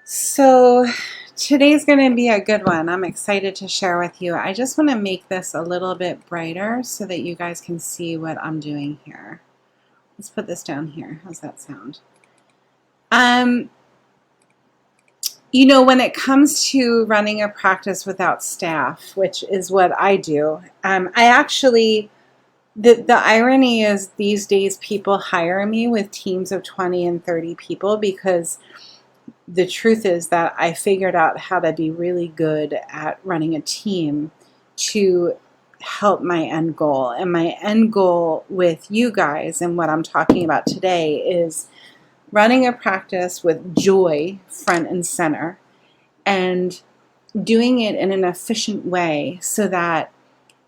So today's going to be a good one. I'm excited to share with you. I just want to make this a little bit brighter so that you guys can see what I'm doing here. Let's put this down here. How's that sound? You know, when it comes to running a practice without staff, which is what I do, the irony is these days people hire me with teams of 20 and 30 people because the truth is that I figured out how to be really good at running a team to help my end goal. And my end goal with you guys and what I'm talking about today is running a practice with joy front and center and doing it in an efficient way so that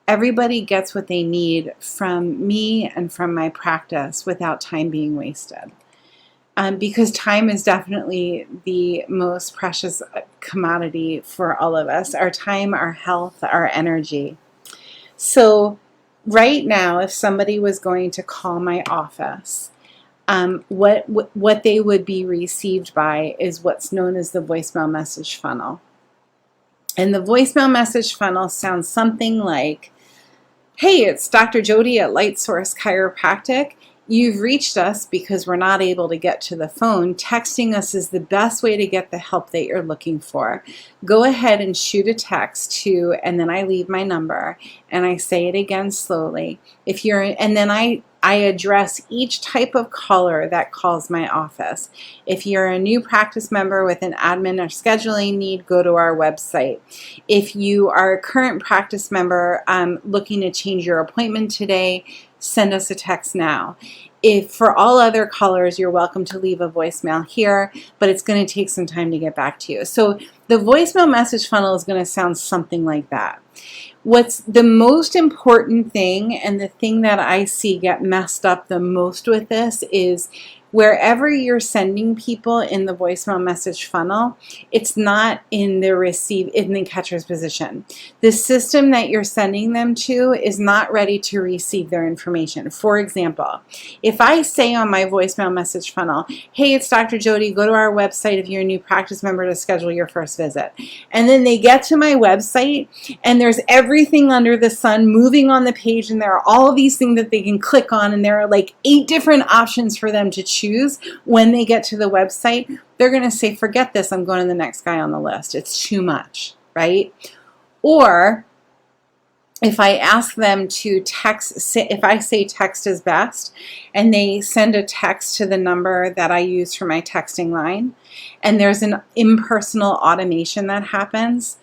everybody gets what they need from me and from my practice without time being wasted. Because time is definitely the most precious commodity for all of us. Our time, our health, our energy. So right now, if somebody was going to call my office, what they would be received by is what's known as the voicemail message funnel. And the voicemail message funnel sounds something like, hey, it's Dr. Jody at Light Source Chiropractic. You've reached us because we're not able to get to the phone. Texting us is the best way to get the help that you're looking for. Go ahead and shoot a text to, and then I leave my number and I say it again slowly. And then I address each type of caller that calls my office. If you're a new practice member with an admin or scheduling need, go to our website. If you are a current practice member looking to change your appointment today, send us a text now. If for all other callers, you're welcome to leave a voicemail here, but it's going to take some time to get back to you. So the voicemail message funnel is going to sound something like that. What's the most important thing, and the thing that I see get messed up the most with this, is wherever you're sending people in the voicemail message funnel, it's not in the catcher's position. The system that you're sending them to is not ready to receive their information. For example, if I say on my voicemail message funnel, hey, it's Dr. Jody, go to our website if you're a new practice member to schedule your first visit. And then they get to my website and there's everything under the sun moving on the page, and there are all of these things that they can click on, and there are like 8 different options for them to choose. When they get to the website, they're going to say, forget this, I'm going to the next guy on the list. It's too much, right? Or if I ask them to text, if I say text is best, and they send a text to the number that I use for my texting line, and there's an impersonal automation that happens,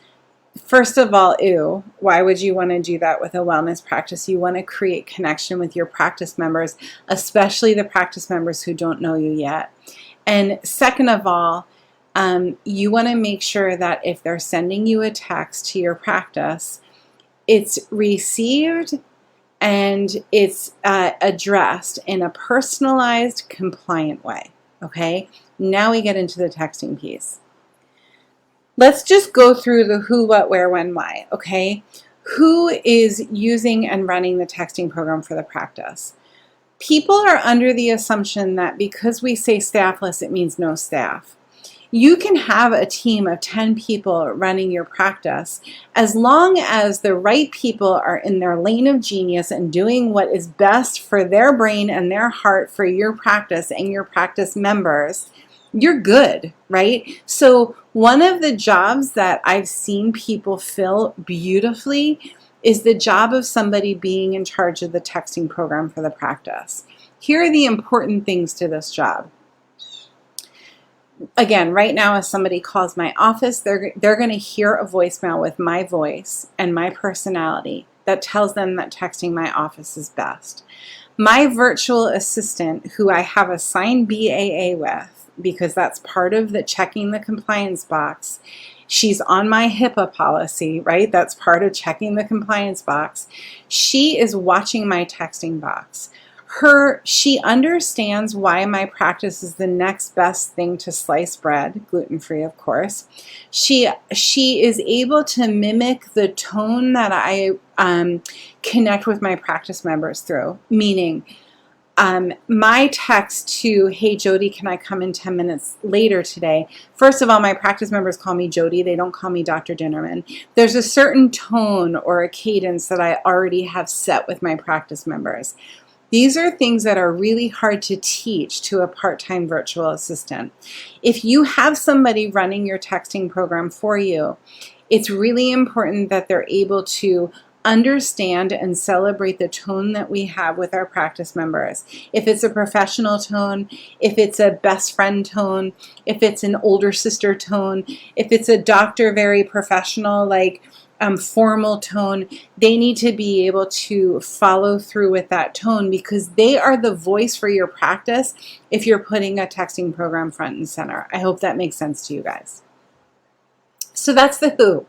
first of all, ew, why would you want to do that with a wellness practice? You want to create connection with your practice members, especially the practice members who don't know you yet. And second of all, you want to make sure that if they're sending you a text to your practice, it's received and it's addressed in a personalized, compliant way. Okay, now we get into the texting piece. Let's just go through the who, what, where, when, why, okay? Who is using and running the texting program for the practice? People are under the assumption that because we say staffless, it means no staff. You can have a team of 10 people running your practice as long as the right people are in their lane of genius and doing what is best for their brain and their heart for your practice and your practice members. You're good, right? So one of the jobs that I've seen people fill beautifully is the job of somebody being in charge of the texting program for the practice. Here are the important things to this job. Again, right now, if somebody calls my office, they're going to hear a voicemail with my voice and my personality that tells them that texting my office is best. My virtual assistant, who I have a signed BAA with, because that's part of the checking the compliance box. She's on my HIPAA policy, right? That's part of checking the compliance box. She is watching my texting box. She understands why my practice is the next best thing to sliced bread, gluten-free, of course. She is able to mimic the tone that I connect with my practice members through, meaning My text to, hey, Jody, can I come in 10 minutes later today? First of all, my practice members call me Jody. They don't call me Dr. Dinnerman. There's a certain tone or a cadence that I already have set with my practice members. These are things that are really hard to teach to a part-time virtual assistant. If you have somebody running your texting program for you, it's really important that they're able to understand and celebrate the tone that we have with our practice members. If it's a professional tone, if it's a best friend tone, if it's an older sister tone, if it's a doctor, very professional, like formal tone, they need to be able to follow through with that tone, because they are the voice for your practice if you're putting a texting program front and center. I hope that makes sense to you guys. So that's the who.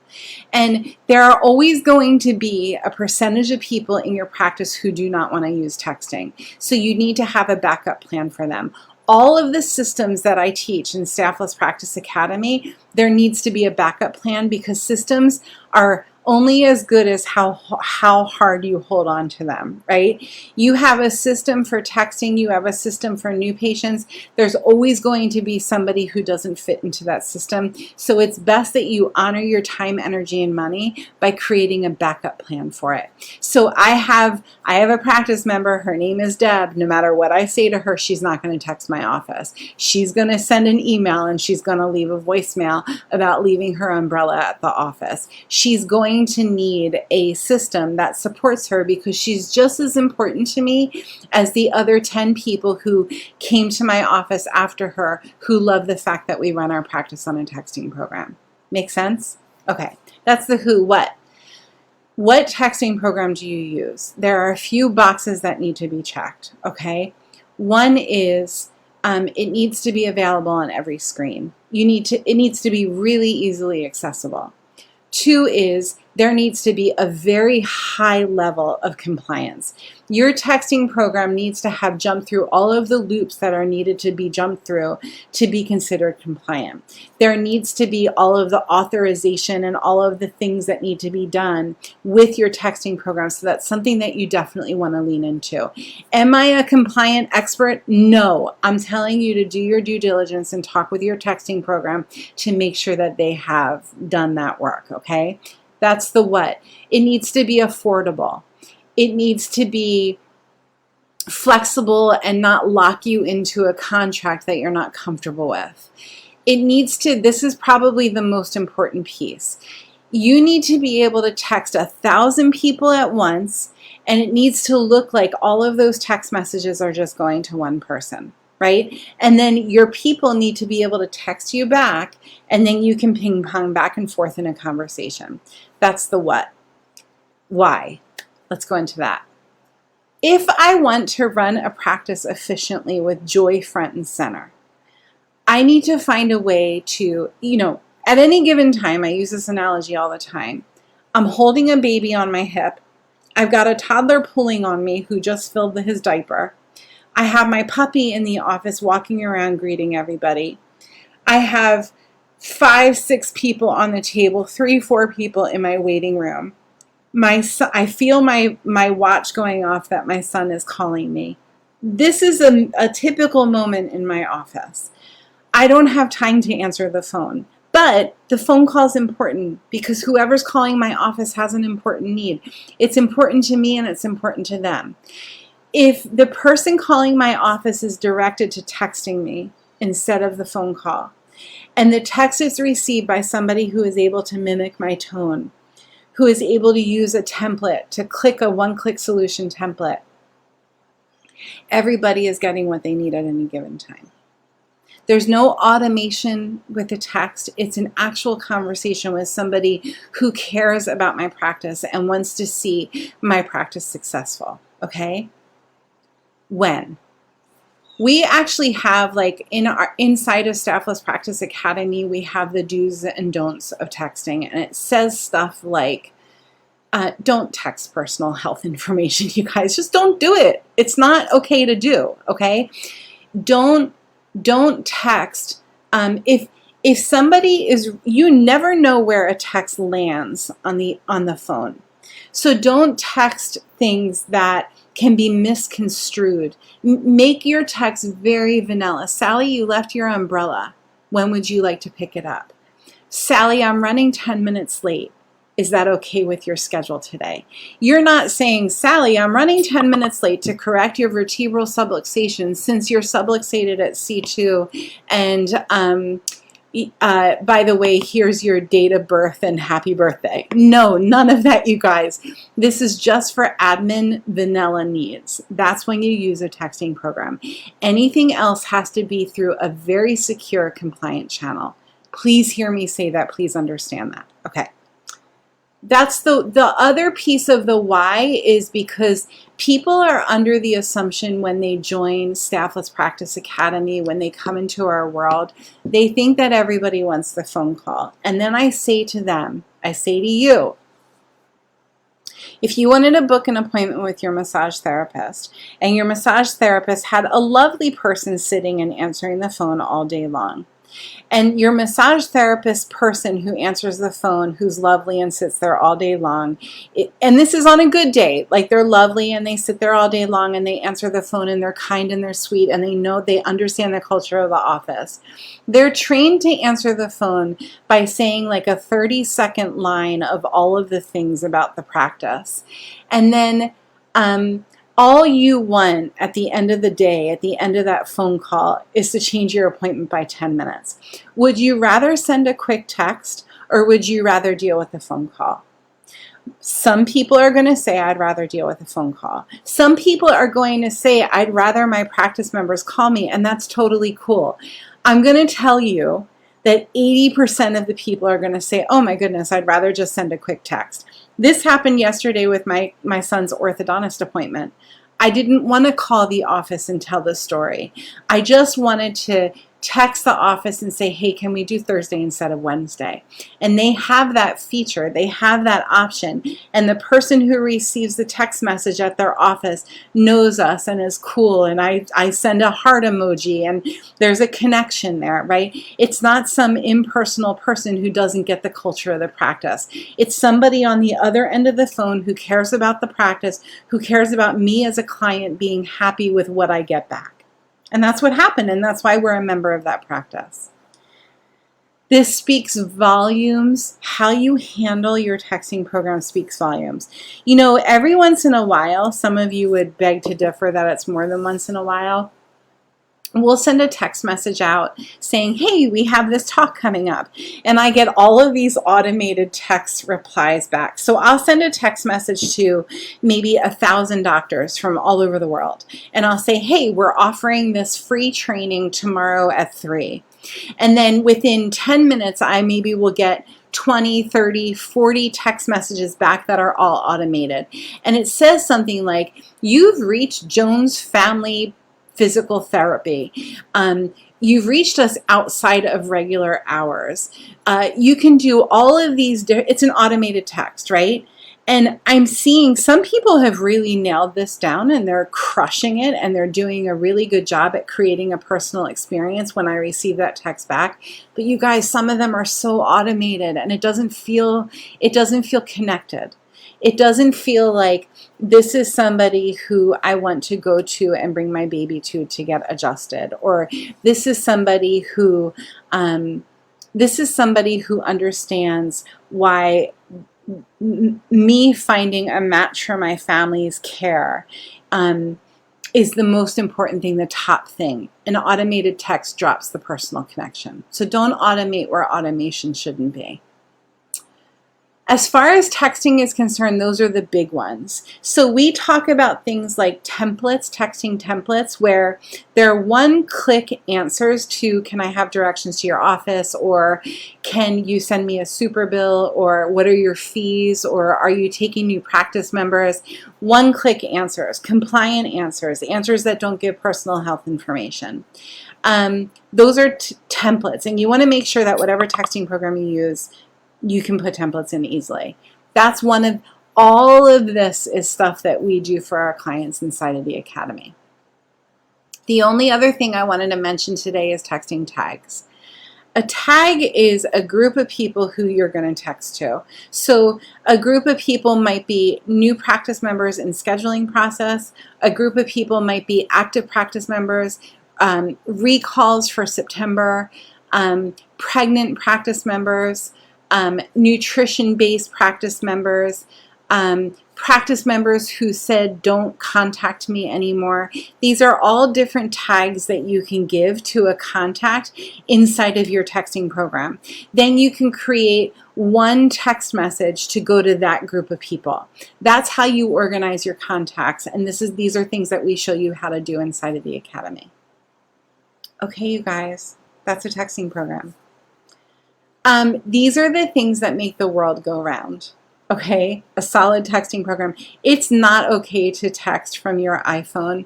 And there are always going to be a percentage of people in your practice who do not want to use texting. So you need to have a backup plan for them. All of the systems that I teach in Staffless Practice Academy, there needs to be a backup plan, because systems are only as good as how hard you hold on to them, right? You have a system for texting, you have a system for new patients. There's always going to be somebody who doesn't fit into that system. So it's best that you honor your time, energy, and money by creating a backup plan for it. So I have a practice member, her name is Deb. No matter what I say to her, she's not going to text my office. She's going to send an email, and she's going to leave a voicemail about leaving her umbrella at the office. She's going to need a system that supports her, because she's just as important to me as the other 10 people who came to my office after her, who love the fact that we run our practice on a texting program. Make sense? Okay, that's the who. What texting program do you use? There are a few boxes that need to be checked, okay? One is it needs to be available on every screen. It needs to be really easily accessible. Two is there needs to be a very high level of compliance. Your texting program needs to have jumped through all of the loops that are needed to be jumped through to be considered compliant. There needs to be all of the authorization and all of the things that need to be done with your texting program. So that's something that you definitely want to lean into. Am I a compliant expert? No. I'm telling you to do your due diligence and talk with your texting program to make sure that they have done that work, okay? That's the what. It needs to be affordable. It needs to be flexible and not lock you into a contract that you're not comfortable with. It needs to, this is probably the most important piece. You need to be able to text 1,000 people at once, and it needs to look like all of those text messages are just going to one person, right? And then your people need to be able to text you back, and then you can ping pong back and forth in a conversation. That's the what. Why? Let's go into that. If I want to run a practice efficiently with joy front and center, I need to find a way to, at any given time, I use this analogy all the time. I'm holding a baby on my hip. I've got a toddler pulling on me who just filled his diaper. I have my puppy in the office walking around greeting everybody. I have 5, 6 people on the table, 3, 4 people in my waiting room. I feel my watch going off that my son is calling me. This is a typical moment in my office. I don't have time to answer the phone, but the phone call is important because whoever's calling my office has an important need. It's important to me and it's important to them. If the person calling my office is directed to texting me instead of the phone call, and the text is received by somebody who is able to mimic my tone, who is able to use a template, to click a one-click solution template, everybody is getting what they need at any given time. There's no automation with the text. It's an actual conversation with somebody who cares about my practice and wants to see my practice successful, okay? When? We actually have, like, inside of Staffless Practice Academy, we have the do's and don'ts of texting, and it says stuff like, don't text personal health information, you guys. Just don't do it. It's not okay to do, okay? Don't text. If somebody is, you never know where a text lands on the phone. So don't text things that can be misconstrued. Make your text very vanilla. Sally, you left your umbrella. When would you like to pick it up? Sally, I'm running 10 minutes late. Is that okay with your schedule today? You're not saying, Sally, I'm running 10 minutes late to correct your vertebral subluxation since you're subluxated at C2. And by the way, here's your date of birth and happy birthday. No, none of that, you guys. This is just for admin vanilla needs. That's when you use a texting program. Anything else has to be through a very secure, compliant channel. Please hear me say that. Please understand that. Okay. That's the other piece of the why is because people are under the assumption when they join Staffless Practice Academy, when they come into our world, they think that everybody wants the phone call. And then I say to them, I say to you, if you wanted to book an appointment with your massage therapist and your massage therapist had a lovely person sitting and answering the phone all day long, and your massage therapist person who answers the phone, who's lovely and sits there all day long, and this is on a good day, like they're lovely and they sit there all day long and they answer the phone and they're kind and they're sweet and they understand the culture of the office. They're trained to answer the phone by saying like a 30-second line of all of the things about the practice. And then all you want at the end of the day, at the end of that phone call, is to change your appointment by 10 minutes. Would you rather send a quick text or would you rather deal with a phone call? Some people are going to say, I'd rather deal with a phone call. Some people are going to say, I'd rather my practice members call me, and that's totally cool. I'm going to tell you that 80% of the people are going to say, oh my goodness, I'd rather just send a quick text. This happened yesterday with my son's orthodontist appointment. I didn't want to call the office and tell the story. I just wanted to text the office and say, hey, can we do Thursday instead of Wednesday? And they have that feature. They have that option. And the person who receives the text message at their office knows us and is cool. And I send a heart emoji and there's a connection there, right? It's not some impersonal person who doesn't get the culture of the practice. It's somebody on the other end of the phone who cares about the practice, who cares about me as a client being happy with what I get back. And that's what happened, and that's why we're a member of that practice. This speaks volumes. How you handle your texting program speaks volumes. You know, every once in a while, some of you would beg to differ that it's more than once in a while, we'll send a text message out saying, hey, we have this talk coming up. And I get all of these automated text replies back. So I'll send a text message to maybe 1,000 doctors from all over the world. And I'll say, hey, we're offering this free training tomorrow at 3. And then within 10 minutes, I maybe will get 20, 30, 40 text messages back that are all automated. And it says something like, you've reached Jones Family Physical Therapy. You've reached us outside of regular hours. You can do all of these, it's an automated text, right? And I'm seeing some people have really nailed this down and they're crushing it and they're doing a really good job at creating a personal experience when I receive that text back. But you guys, some of them are so automated and it doesn't feel connected. It doesn't feel like this is somebody who I want to go to and bring my baby to get adjusted, or this is somebody who understands why me finding a match for my family's care is the most important thing, the top thing. An automated text drops the personal connection. So don't automate where automation shouldn't be. As far as texting is concerned, those are the big ones. So we talk about things like templates, texting templates, where they're one-click answers to, can I have directions to your office, or can you send me a super bill, or what are your fees, or are you taking new practice members? One-click answers, compliant answers, answers that don't give personal health information. Those are templates, and you want to make sure that whatever texting program you use, you can put templates in easily. That's one of, all of this is stuff that we do for our clients inside of the Academy. The only other thing I wanted to mention today is texting tags. A tag is a group of people who you're going to text to. So a group of people might be new practice members in scheduling process. A group of people might be active practice members, recalls for September, pregnant practice members, nutrition-based practice members, practice members who said, don't contact me anymore. These are all different tags that you can give to a contact inside of your texting program. Then you can create one text message to go to that group of people. That's how you organize your contacts. And these are things that we show you how to do inside of the Academy. Okay, you guys, that's a texting program. These are the things that make the world go round. Okay, a solid texting program. It's not okay to text from your iPhone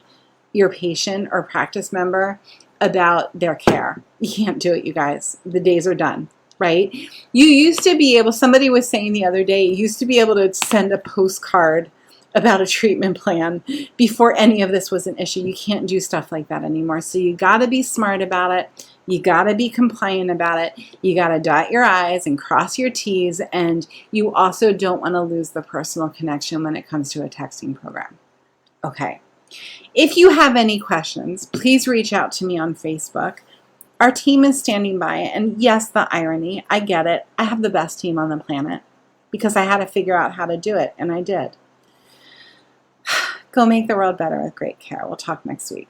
your patient or practice member about their care. You can't do it, you guys. The days are done, right? You used to be able, somebody was saying the other day, you used to be able to send a postcard about a treatment plan before any of this was an issue. You can't do stuff like that anymore. So you got to be smart about it. You got to be compliant about it. You got to dot your I's and cross your T's. And you also don't want to lose the personal connection when it comes to a texting program. Okay. If you have any questions, please reach out to me on Facebook. Our team is standing by. And yes, the irony, I get it. I have the best team on the planet because I had to figure out how to do it. And I did. Go make the world better with great care. We'll talk next week.